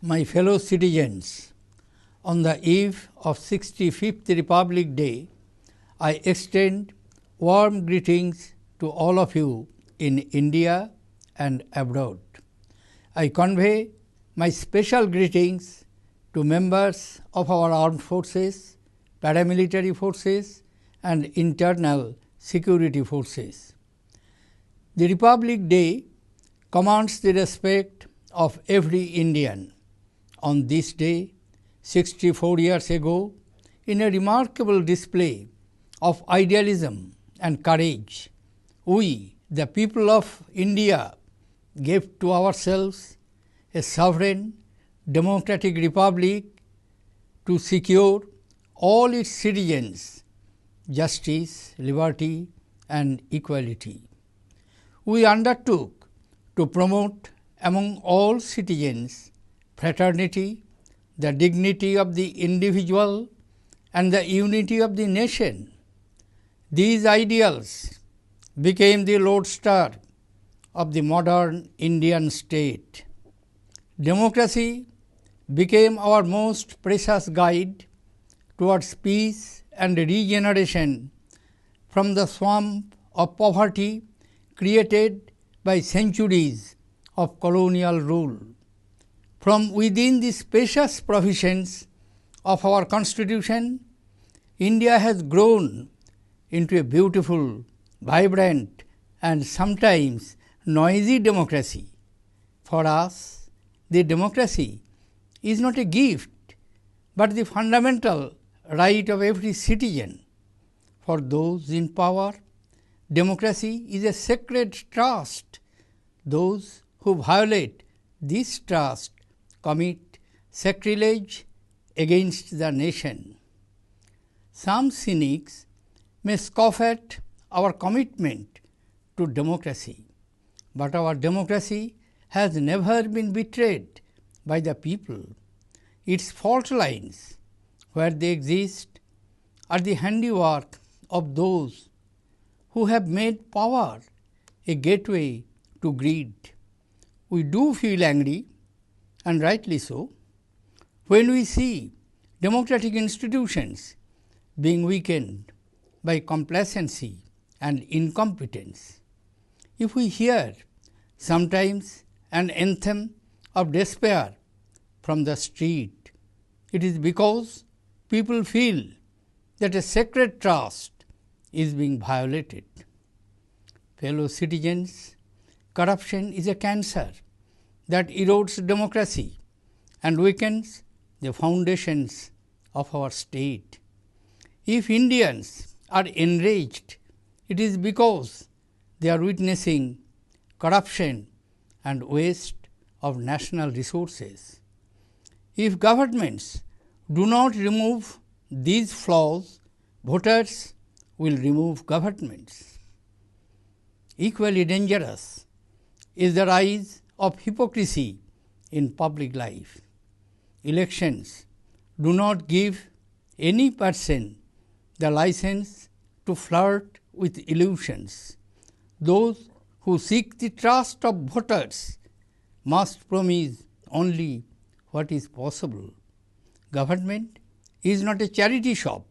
My fellow citizens, on the eve of 65th Republic Day, I extend warm greetings to all of you in India and abroad. I convey my special greetings to members of our armed forces, paramilitary forces and internal security forces. The Republic Day commands the respect of every Indian. On this day, 64 years ago, in a remarkable display of idealism and courage, we, the people of India, gave to ourselves a sovereign, democratic republic to secure all its citizens justice, liberty and equality. We undertook to promote among all citizens fraternity, the dignity of the individual and the unity of the nation. These ideals became the lodestar of the modern Indian state. Democracy became our most precious guide towards peace and regeneration from the swamp of poverty created by centuries of colonial rule. From within the spacious provisions of our Constitution, India has grown into a beautiful, vibrant and sometimes noisy democracy. For us, the democracy is not a gift, but the fundamental right of every citizen. For those in power, democracy is a sacred trust. Those who violate this trust commit sacrilege against the nation. Some cynics may scoff at our commitment to democracy, but our democracy has never been betrayed by the people. Its fault lines, where they exist, are the handiwork of those who have made power a gateway to greed. We do feel angry, and rightly so, when we see democratic institutions being weakened by complacency and incompetence. If we hear sometimes an anthem of despair from the street, it is because people feel that a sacred trust is being violated. Fellow citizens, corruption is a cancer that erodes democracy and weakens the foundations of our state. If Indians are enraged, it is because they are witnessing corruption and waste of national resources. If governments do not remove these flaws, voters will remove governments. Equally dangerous is the rise of hypocrisy in public life. Elections do not give any person the license to flirt with illusions. Those who seek the trust of voters must promise only what is possible. Government is not a charity shop.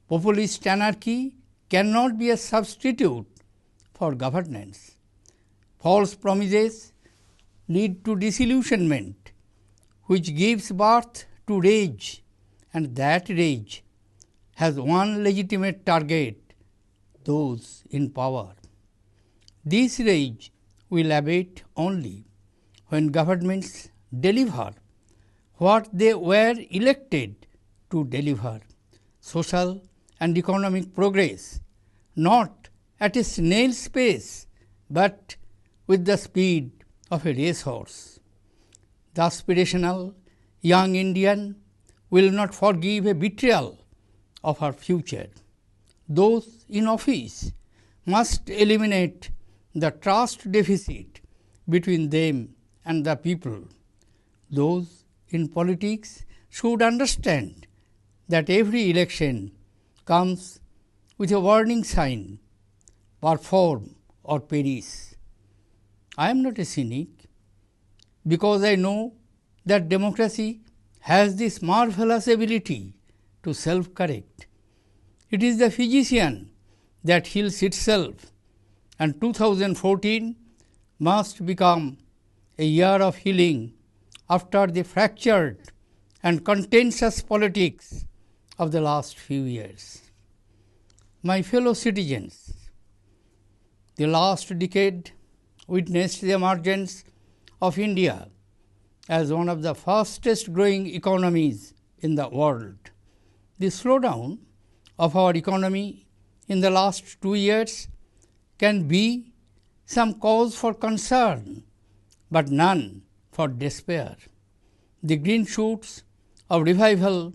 Populist anarchy cannot be a substitute for governance. False promises lead to disillusionment, which gives birth to rage, and that rage has one legitimate target: those in power. This rage will abate only when governments deliver what they were elected to deliver: social and economic progress, not at a snail's pace, but with the speed of a racehorse. The aspirational young Indian will not forgive a betrayal of her future. Those in office must eliminate the trust deficit between them and the people. Those in politics should understand that every election comes with a warning sign: perform or perish. I am not a cynic because I know that democracy has this marvelous ability to self-correct. It is the physician that heals itself, and 2014 must become a year of healing after the fractured and contentious politics of the last few years. My fellow citizens, the last decade witnessed the emergence of India as one of the fastest growing economies in the world. The slowdown of our economy in the last 2 years can be some cause for concern, but none for despair. The green shoots of revival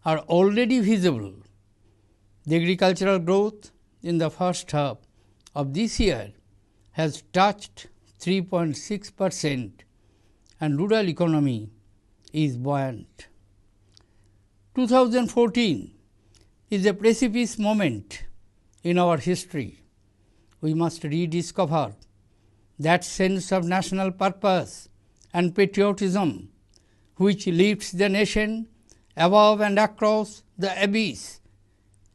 are already visible. The agricultural growth in the first half of this year has touched 3.6%, and rural economy is buoyant. 2014 is a precipice moment in our history. We must rediscover that sense of national purpose and patriotism which lifts the nation above and across the abyss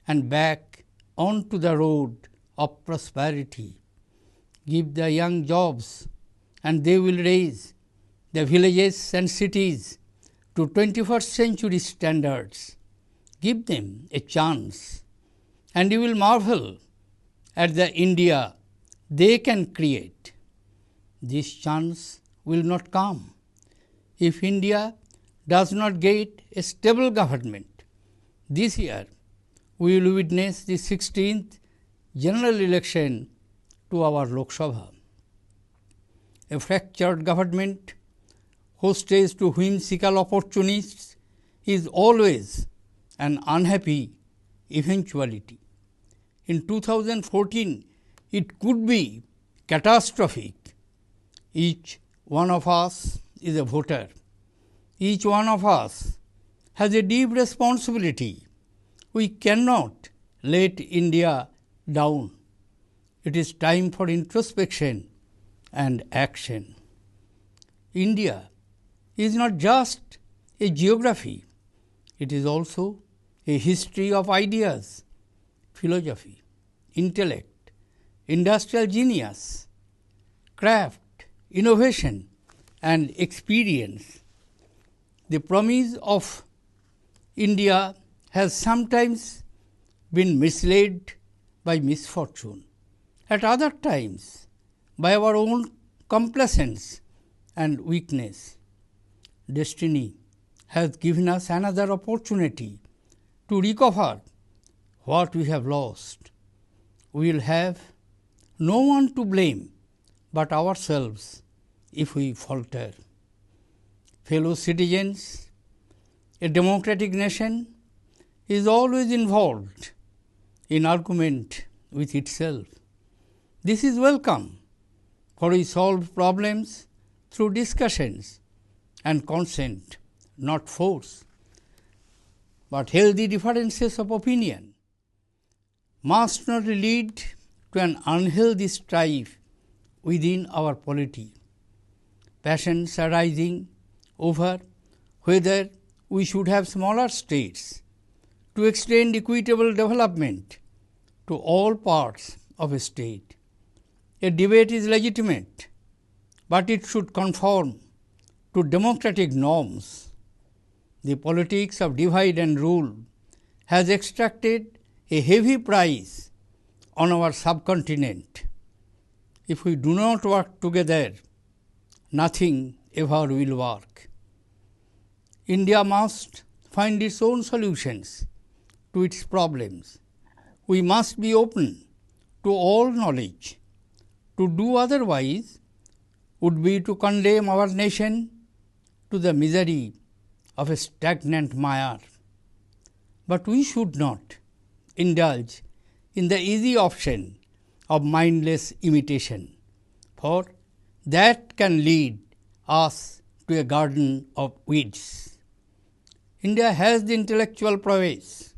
and back onto the road of prosperity. Give the young jobs, and they will raise the villages and cities to 21st century standards. Give them a chance, and you will marvel at the India they can create. This chance will not come if India does not get a stable government. This year, we will witness the 16th general election to our Lok Sabha. A fractured government hostage to whimsical opportunists is always an unhappy eventuality. In 2014, it could be catastrophic. Each one of us is a voter. Each one of us has a deep responsibility. We cannot let India down. It is time for introspection and action. India is not just a geography, it is also a history of ideas, philosophy, intellect, industrial genius, craft, innovation, and experience. The promise of India has sometimes been misled by misfortune, at other times by our own complacence and weakness. Destiny has given us another opportunity to recover what we have lost. We will have no one to blame but ourselves if we falter. Fellow citizens, a democratic nation is always involved in argument with itself. This is welcome, for we solve problems through discussions and consent, not force. But healthy differences of opinion must not lead to an unhealthy strife within our polity. Passions arising over whether we should have smaller states to extend equitable development to all parts of a state. A debate is legitimate, but it should conform to democratic norms. The politics of divide and rule has extracted a heavy price on our subcontinent. If we do not work together, nothing ever will work. India must find its own solutions to its problems. We must be open to all knowledge. To do otherwise would be to condemn our nation to the misery of a stagnant mire. But we should not indulge in the easy option of mindless imitation, for that can lead us to a garden of weeds. India has the intellectual prowess,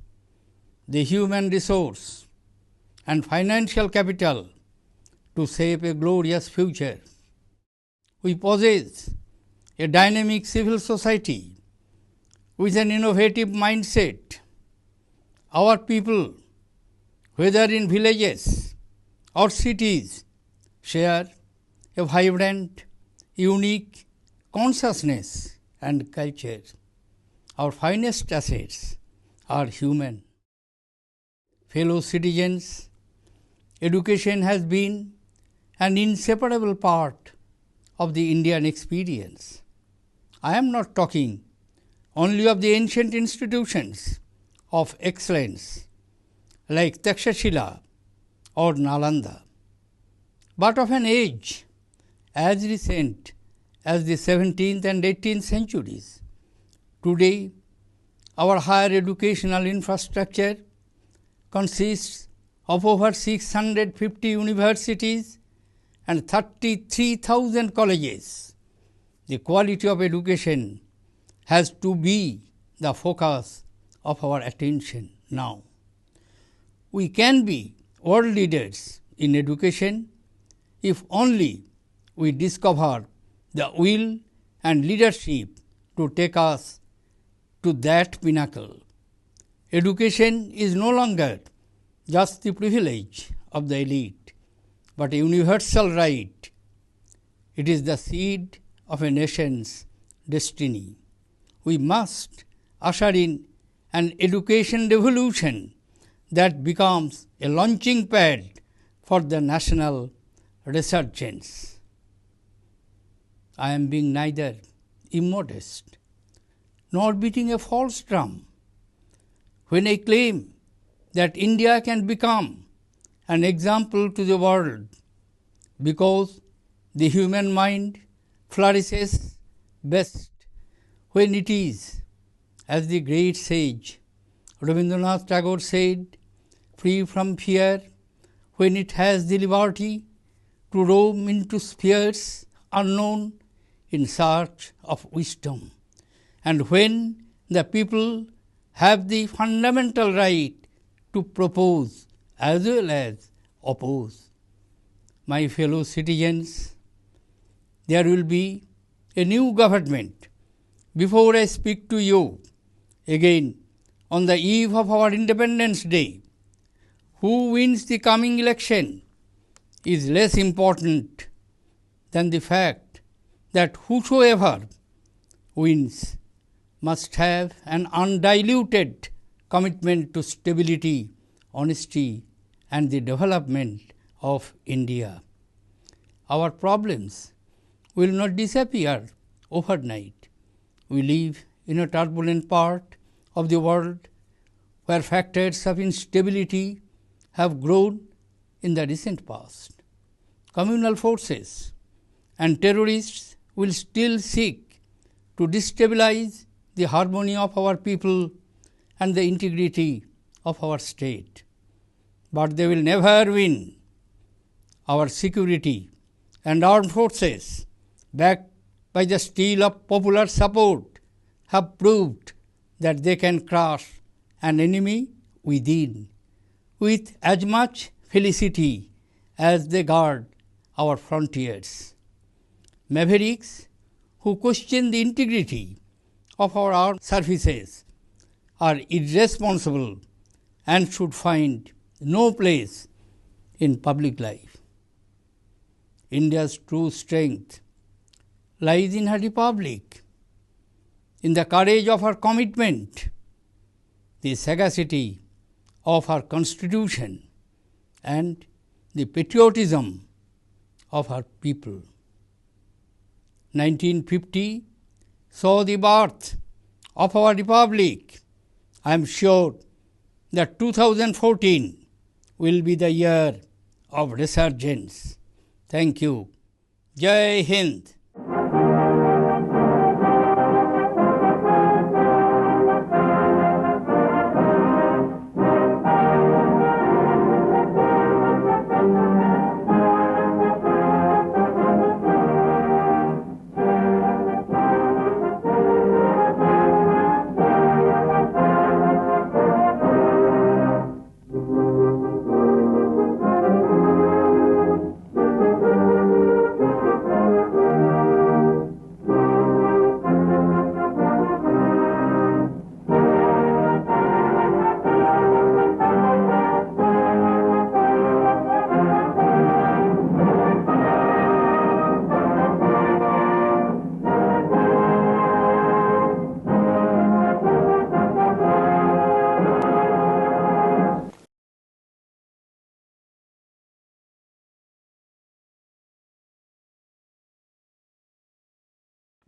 the human resource, and financial capital to shape a glorious future. We possess a dynamic civil society with an innovative mindset. Our people, whether in villages or cities, share a vibrant, unique consciousness and culture. Our finest assets are human. Fellow citizens, education has been an inseparable part of the Indian experience. I am not talking only of the ancient institutions of excellence like Takshashila or Nalanda, but of an age as recent as the 17th and 18th centuries. Today, our higher educational infrastructure consists of over 650 universities and 33,000 colleges. The quality of education has to be the focus of our attention now. We can be world leaders in education if only we discover the will and leadership to take us to that pinnacle. Education is no longer just the privilege of the elite, but a universal right. It is the seed of a nation's destiny. We must usher in an education revolution that becomes a launching pad for the national resurgence. I am being neither immodest nor beating a false drum when I claim that India can become an example to the world because the human mind flourishes best when it is, as the great sage Rabindranath Tagore said, free from fear, when it has the liberty to roam into spheres unknown in search of wisdom, and when the people have the fundamental right to propose as well as oppose. My fellow citizens, there will be a new government before I speak to you again on the eve of our Independence Day. Who wins the coming election is less important than the fact that whosoever wins must have an undiluted commitment to stability, honesty, and the development of India. Our problems will not disappear overnight. We live in a turbulent part of the world where factors of instability have grown in the recent past. Communal forces and terrorists will still seek to destabilize the harmony of our people and the integrity of our state. But they will never win. Our security and armed forces, backed by the steel of popular support, have proved that they can crush an enemy within with as much felicity as they guard our frontiers. Mavericks who question the integrity of our armed services are irresponsible and should find no place in public life. India's true strength lies in her republic, in the courage of her commitment, the sagacity of her constitution, and the patriotism of her people. 1950 saw the birth of our republic. I am sure that 2014 will be the year of resurgence. Thank you. Jai Hind.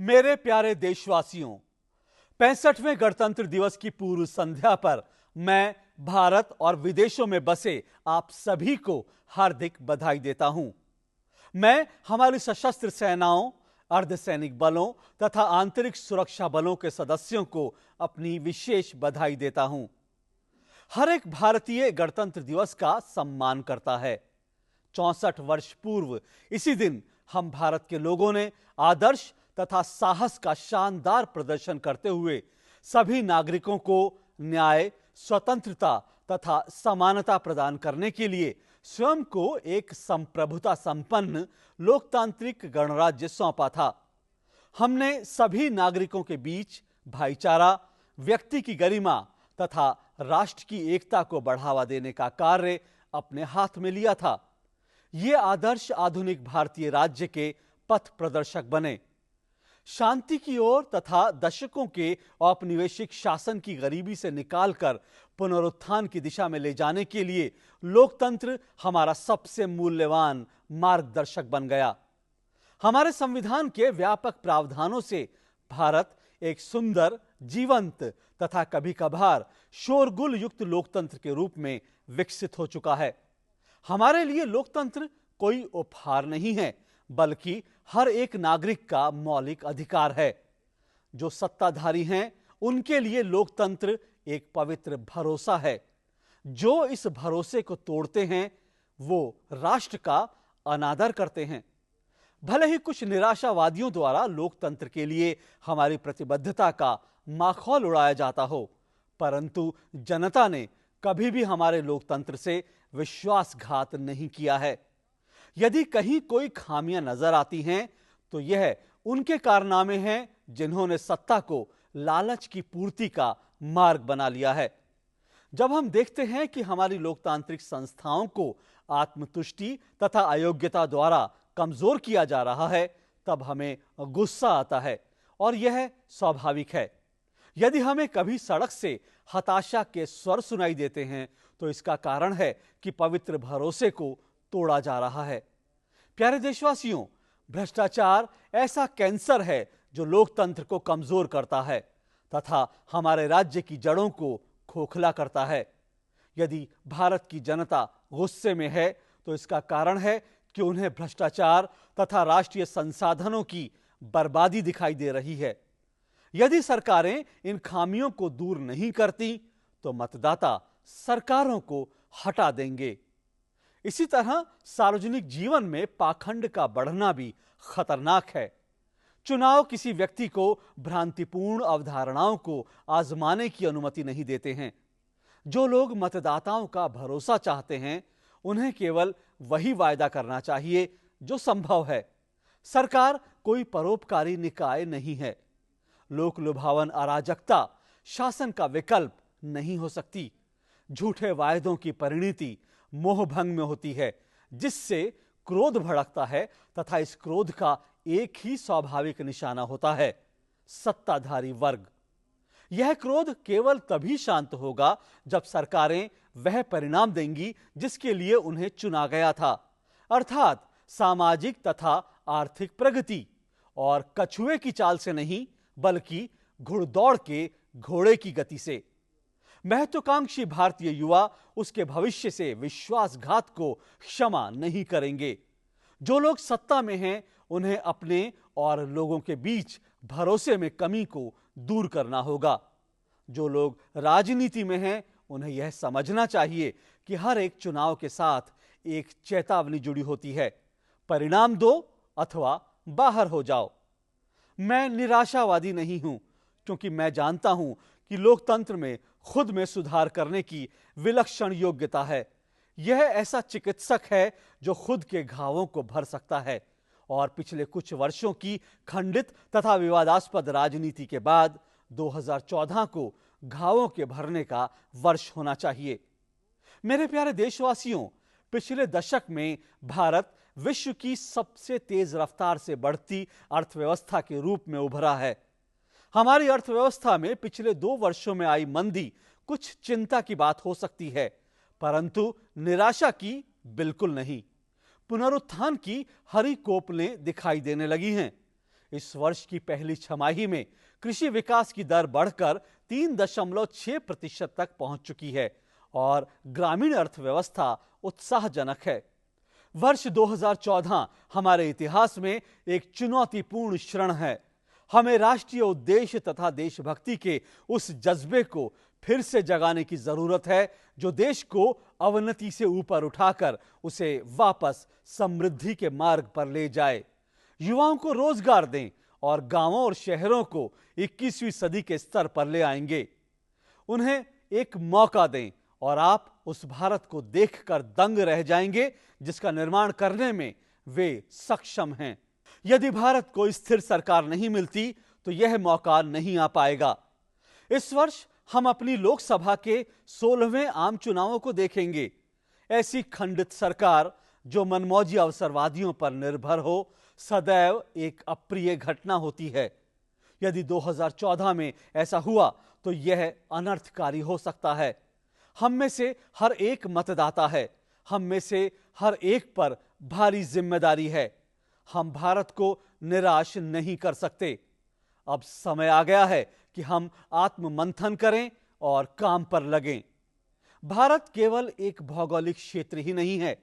मेरे प्यारे देशवासियों, 65वें गणतंत्र दिवस की पूर्व संध्या पर मैं भारत और विदेशों में बसे आप सभी को हार्दिक बधाई देता हूं। मैं हमारी सशस्त्र सेनाओं, अर्धसैनिक बलों तथा आंतरिक सुरक्षा बलों के सदस्यों को अपनी विशेष बधाई देता हूं। हर एक भारतीय गणतंत्र दिवस का सम्मान करता है। 64 वर्ष पूर्व इसी दिन हम भारत के लोगों ने आदर्श तथा साहस का शानदार प्रदर्शन करते हुए सभी नागरिकों को न्याय, स्वतंत्रता तथा समानता प्रदान करने के लिए स्वयं को एक संप्रभुता संपन्न लोकतांत्रिक गणराज्य सौंपा था। हमने सभी नागरिकों के बीच भाईचारा, व्यक्ति की गरिमा तथा राष्ट्र की एकता को बढ़ावा देने का कार्य अपने हाथ में लिया था। ये आदर्श आधुनिक भारतीय राज्य के पथ प्रदर्शक बने। शांति की ओर तथा दशकों के औपनिवेशिक शासन की गरीबी से निकालकर पुनरुत्थान की दिशा में ले जाने के लिए लोकतंत्र हमारा सबसे मूल्यवान मार्गदर्शक बन गया। हमारे संविधान के व्यापक प्रावधानों से भारत एक सुंदर, जीवंत तथा कभी कभार शोरगुल युक्त लोकतंत्र के रूप में विकसित हो चुका है। हमारे लिए लोकतंत्र कोई उपहार नहीं है, बल्कि हर एक नागरिक का मौलिक अधिकार है। जो सत्ताधारी हैं, उनके लिए लोकतंत्र एक पवित्र भरोसा है। जो इस भरोसे को तोड़ते हैं, वो राष्ट्र का अनादर करते हैं। भले ही कुछ निराशावादियों द्वारा लोकतंत्र के लिए हमारी प्रतिबद्धता का माखौल उड़ाया जाता हो, परंतु जनता ने कभी भी हमारे लोकतंत्र से विश्वासघात नहीं किया है। यदि कहीं कोई खामियां नजर आती हैं, तो यह उनके कारनामे हैं जिन्होंने सत्ता को लालच की पूर्ति का मार्ग बना लिया है। जब हम देखते हैं कि हमारी लोकतांत्रिक संस्थाओं को आत्मतुष्टि तथा अयोग्यता द्वारा कमजोर किया जा रहा है, तब हमें गुस्सा आता है और यह स्वाभाविक है। यदि हमें कभी सड़क से हताशा के स्वर सुनाई देते हैं, तो इसका कारण है कि पवित्र भरोसे को तोड़ा जा रहा है। प्यारे देशवासियों, भ्रष्टाचार ऐसा कैंसर है जो लोकतंत्र को कमजोर करता है तथा हमारे राज्य की जड़ों को खोखला करता है। यदि भारत की जनता गुस्से में है, तो इसका कारण है कि उन्हें भ्रष्टाचार तथा राष्ट्रीय संसाधनों की बर्बादी दिखाई दे रही है। यदि सरकारें इन खामियों को दूर नहीं करती, तो मतदाता सरकारों को हटा देंगे। इसी तरह सार्वजनिक जीवन में पाखंड का बढ़ना भी खतरनाक है। चुनाव किसी व्यक्ति को भ्रांतिपूर्ण अवधारणाओं को आजमाने की अनुमति नहीं देते हैं। जो लोग मतदाताओं का भरोसा चाहते हैं, उन्हें केवल वही वायदा करना चाहिए जो संभव है। सरकार कोई परोपकारी निकाय नहीं है। लोक लुभावन अराजकता शासन का विकल्प नहीं हो सकती। झूठे वायदों की परिणति मोहभंग में होती है, जिससे क्रोध भड़कता है तथा इस क्रोध का एक ही स्वाभाविक निशाना होता है, सत्ताधारी वर्ग। यह क्रोध केवल तभी शांत होगा जब सरकारें वह परिणाम देंगी जिसके लिए उन्हें चुना गया था, अर्थात सामाजिक तथा आर्थिक प्रगति, और कछुए की चाल से नहीं, बल्कि घुड़दौड़ के घोड़े की गति से। महत्वाकांक्षी भारतीय युवा उसके भविष्य से विश्वासघात को क्षमा नहीं करेंगे। जो लोग सत्ता में हैं, उन्हें अपने और लोगों के बीच भरोसे में कमी को दूर करना होगा। जो लोग राजनीति में हैं, उन्हें यह समझना चाहिए कि हर एक चुनाव के साथ एक चेतावनी जुड़ी होती है, परिणाम दो अथवा बाहर हो जाओ। मैं निराशावादी नहीं हूं, क्योंकि मैं जानता हूं कि लोकतंत्र में खुद में सुधार करने की विलक्षण योग्यता है। यह ऐसा चिकित्सक है जो खुद के घावों को भर सकता है, और पिछले कुछ वर्षों की खंडित तथा विवादास्पद राजनीति के बाद 2014 को घावों के भरने का वर्ष होना चाहिए। मेरे प्यारे देशवासियों, पिछले दशक में भारत विश्व की सबसे तेज रफ्तार से बढ़ती अर्थव्यवस्था के रूप में उभरा है। हमारी अर्थव्यवस्था में पिछले 2 वर्षों में आई मंदी कुछ चिंता की बात हो सकती है, परंतु निराशा की बिल्कुल नहीं। पुनरुत्थान की हरी कोपलें दिखाई देने लगी हैं। इस वर्ष की पहली छमाही में कृषि विकास की दर बढ़कर 3.6% तक पहुंच चुकी है और ग्रामीण अर्थव्यवस्था उत्साहजनक है। वर्ष 2014 हमारे इतिहास में एक चुनौतीपूर्ण क्षण है। हमें राष्ट्रीय उद्देश्य तथा देशभक्ति के उस जज्बे को फिर से जगाने की जरूरत है जो देश को अवनति से ऊपर उठाकर उसे वापस समृद्धि के मार्ग पर ले जाए। युवाओं को रोजगार दें और गांवों और शहरों को 21वीं सदी के स्तर पर ले आएंगे। उन्हें एक मौका दें और आप उस भारत को देखकर दंग रह जाएंगे जिसका निर्माण करने में वे सक्षम हैं। यदि भारत को स्थिर सरकार नहीं मिलती तो यह मौका नहीं आ पाएगा। इस वर्ष हम अपनी लोकसभा के 16वें आम चुनावों को देखेंगे। ऐसी खंडित सरकार जो मनमौजी अवसरवादियों पर निर्भर हो सदैव एक अप्रिय घटना होती है। यदि 2014 में ऐसा हुआ तो यह अनर्थकारी हो सकता है। हम में से हर एक मतदाता है, हम में से हर एक पर भारी जिम्मेदारी है। हम भारत को निराश नहीं कर सकते। अब समय आ गया है कि हम आत्ममंथन करें और काम पर लगें। भारत केवल एक भौगोलिक क्षेत्र ही नहीं है,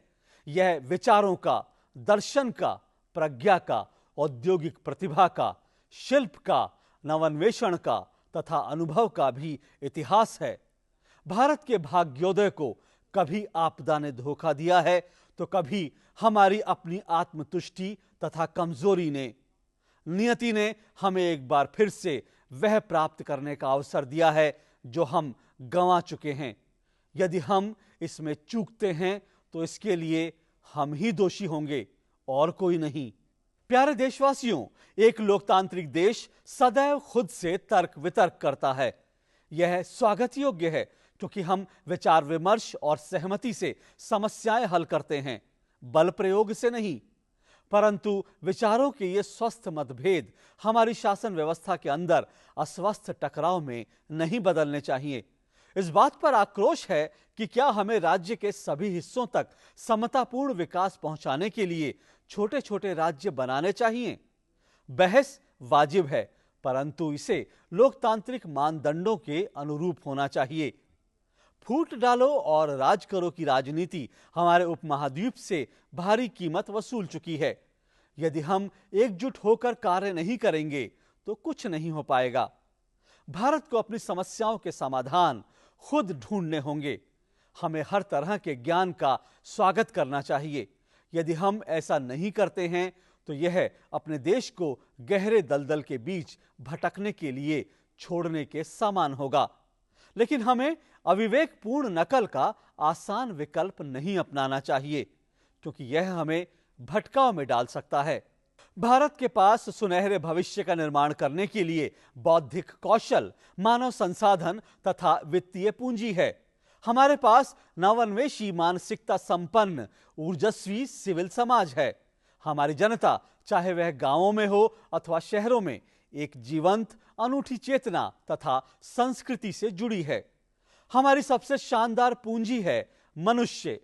यह विचारों का, दर्शन का, प्रज्ञा का, औद्योगिक प्रतिभा का, शिल्प का, नवन्वेषण का तथा अनुभव का भी इतिहास है। भारत के भाग्योदय को कभी आपदा ने धोखा दिया है तो कभी हमारी अपनी आत्मतुष्टि तथा कमजोरी ने। नियति ने हमें एक बार फिर से वह प्राप्त करने का अवसर दिया है जो हम गंवा चुके हैं। यदि हम इसमें चूकते हैं तो इसके लिए हम ही दोषी होंगे और कोई नहीं। प्यारे देशवासियों, एक लोकतांत्रिक देश सदैव खुद से तर्क वितर्क करता है। यह स्वागत योग्य है क्योंकि हम विचार विमर्श और सहमति से समस्याएं हल करते हैं, बल प्रयोग से नहीं। परंतु विचारों के ये स्वस्थ मतभेद हमारी शासन व्यवस्था के अंदर अस्वस्थ टकराव में नहीं बदलने चाहिए। इस बात पर आक्रोश है कि क्या हमें राज्य के सभी हिस्सों तक समतापूर्ण विकास पहुंचाने के लिए छोटे छोटे राज्य बनाने चाहिए। बहस वाजिब है, परंतु इसे लोकतांत्रिक मानदंडों के अनुरूप होना चाहिए। फूट डालो और राज करो की राजनीति हमारे उपमहाद्वीप से भारी कीमत वसूल चुकी है। यदि हम एकजुट होकर कार्य नहीं करेंगे तो कुछ नहीं हो पाएगा। भारत को अपनी समस्याओं के समाधान खुद ढूंढने होंगे। हमें हर तरह के ज्ञान का स्वागत करना चाहिए। यदि हम ऐसा नहीं करते हैं तो यह अपने देश को गहरे दलदल के बीच भटकने के लिए छोड़ने के समान होगा। लेकिन हमें अविवेकपूर्ण नकल का आसान विकल्प नहीं अपनाना चाहिए क्योंकि यह हमें भटकाव में डाल सकता है। भारत के पास सुनहरे भविष्य का निर्माण करने के लिए बौद्धिक कौशल, मानव संसाधन तथा वित्तीय पूंजी है। हमारे पास नवोन्मेषी मानसिकता संपन्न ऊर्जस्वी सिविल समाज है। हमारी जनता, चाहे वह गांवों में हो अथवा शहरों में, एक जीवंत अनूठी चेतना तथा संस्कृति से जुड़ी है। हमारी सबसे शानदार पूंजी है मनुष्य।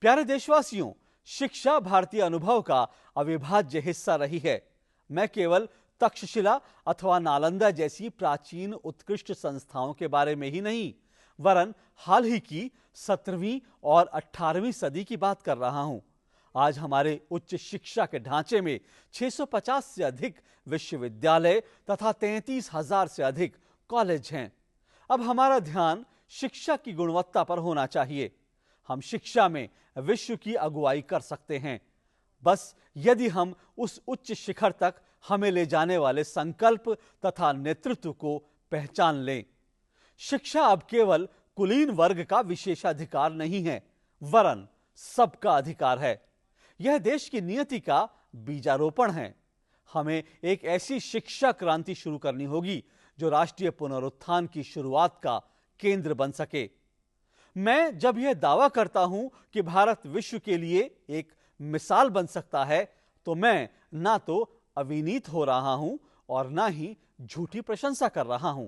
प्यारे देशवासियों, शिक्षा भारतीय अनुभव का अविभाज्य हिस्सा रही है। मैं केवल तक्षशिला अथवा नालंदा जैसी प्राचीन उत्कृष्ट संस्थाओं के बारे में ही नहीं, वरन हाल ही की 17वीं और 18वीं सदी की बात कर रहा हूं। आज हमारे उच्च शिक्षा के ढांचे में 650 से अधिक विश्वविद्यालय तथा 33,000 से अधिक कॉलेज हैं। अब हमारा ध्यान शिक्षा की गुणवत्ता पर होना चाहिए। हम शिक्षा में विश्व की अगुवाई कर सकते हैं, बस यदि हम उस उच्च शिखर तक हमें ले जाने वाले संकल्प तथा नेतृत्व को पहचान लें। शिक्षा अब केवल कुलीन वर्ग का विशेषाधिकार नहीं है, वरन सबका अधिकार है। यह देश की नियति का बीजारोपण है। हमें एक ऐसी शिक्षा क्रांति शुरू करनी होगी जो राष्ट्रीय पुनरुत्थान की शुरुआत का केंद्र बन सके। मैं जब यह दावा करता हूं कि भारत विश्व के लिए एक मिसाल बन सकता है तो मैं ना तो अविनीत हो रहा हूं और ना ही झूठी प्रशंसा कर रहा हूं,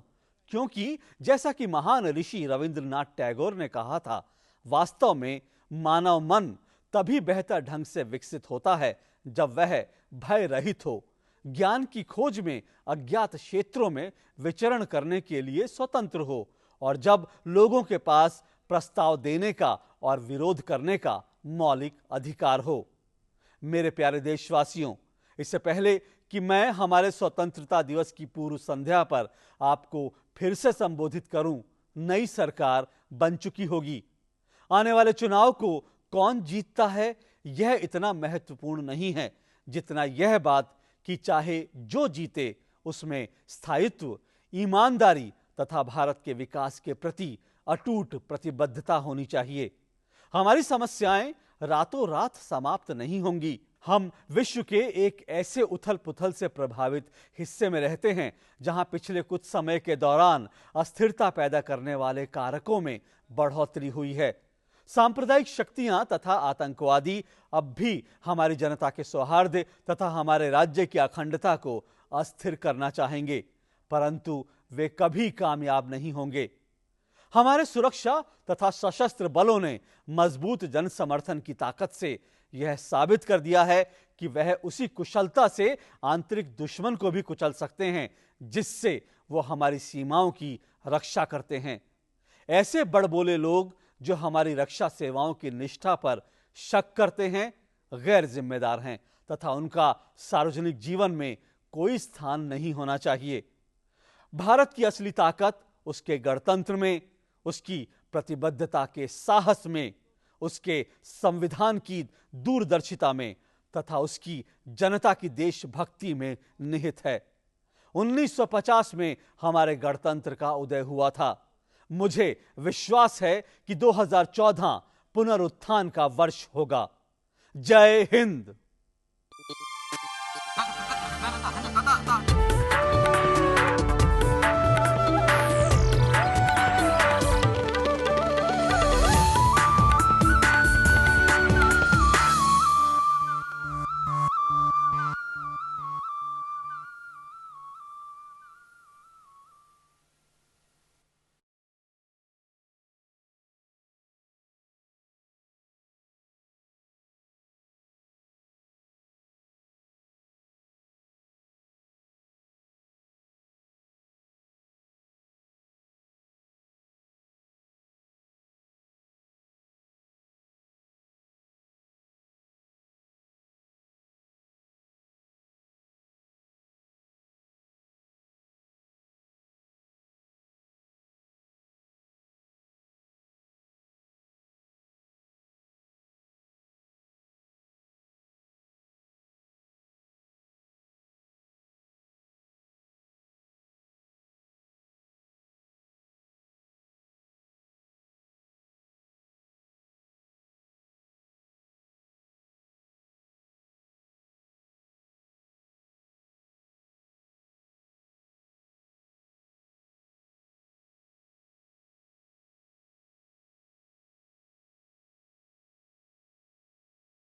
क्योंकि जैसा कि महान ऋषि रविंद्रनाथ टैगोर ने कहा था, वास्तव में मानव मन तभी बेहतर ढंग से विकसित होता है जब वह भय रहित हो, ज्ञान की खोज में अज्ञात क्षेत्रों में विचरण करने के लिए स्वतंत्र हो और जब लोगों के पास प्रस्ताव देने का और विरोध करने का मौलिक अधिकार हो। मेरे प्यारे देशवासियों, इससे पहले कि मैं हमारे स्वतंत्रता दिवस की पूर्व संध्या पर आपको फिर से संबोधित करूं, नई सरकार बन चुकी होगी। आने वाले चुनाव को कौन जीतता है यह इतना महत्वपूर्ण नहीं है जितना यह बात कि चाहे जो जीते उसमें स्थायित्व, ईमानदारी तथा भारत के विकास के प्रति अटूट प्रतिबद्धता होनी चाहिए। हमारी समस्याएं रातों रात समाप्त नहीं होंगी। हम विश्व के एक ऐसे उथल पुथल से प्रभावित हिस्से में रहते हैं जहां पिछले कुछ समय के दौरान अस्थिरता पैदा करने वाले कारकों में बढ़ोतरी हुई है। सांप्रदायिक शक्तियां तथा आतंकवादी अब भी हमारी जनता के सौहार्द तथा हमारे राज्य की अखंडता को अस्थिर करना चाहेंगे, परंतु वे कभी कामयाब नहीं होंगे। हमारे सुरक्षा तथा सशस्त्र बलों ने मजबूत जन समर्थन की ताकत से यह साबित कर दिया है कि वह उसी कुशलता से आंतरिक दुश्मन को भी कुचल सकते हैं जिससे वो हमारी सीमाओं की रक्षा करते हैं। ऐसे बड़बोले लोग जो हमारी रक्षा सेवाओं की निष्ठा पर शक करते हैं गैर जिम्मेदार हैं तथा उनका सार्वजनिक जीवन में कोई स्थान नहीं होना चाहिए। भारत की असली ताकत उसके गणतंत्र में, उसकी प्रतिबद्धता के साहस में, उसके संविधान की दूरदर्शिता में तथा उसकी जनता की देशभक्ति में निहित है। 1950 में हमारे गणतंत्र का उदय हुआ था। मुझे विश्वास है कि 2014 पुनरुत्थान का वर्ष होगा। जय हिंद।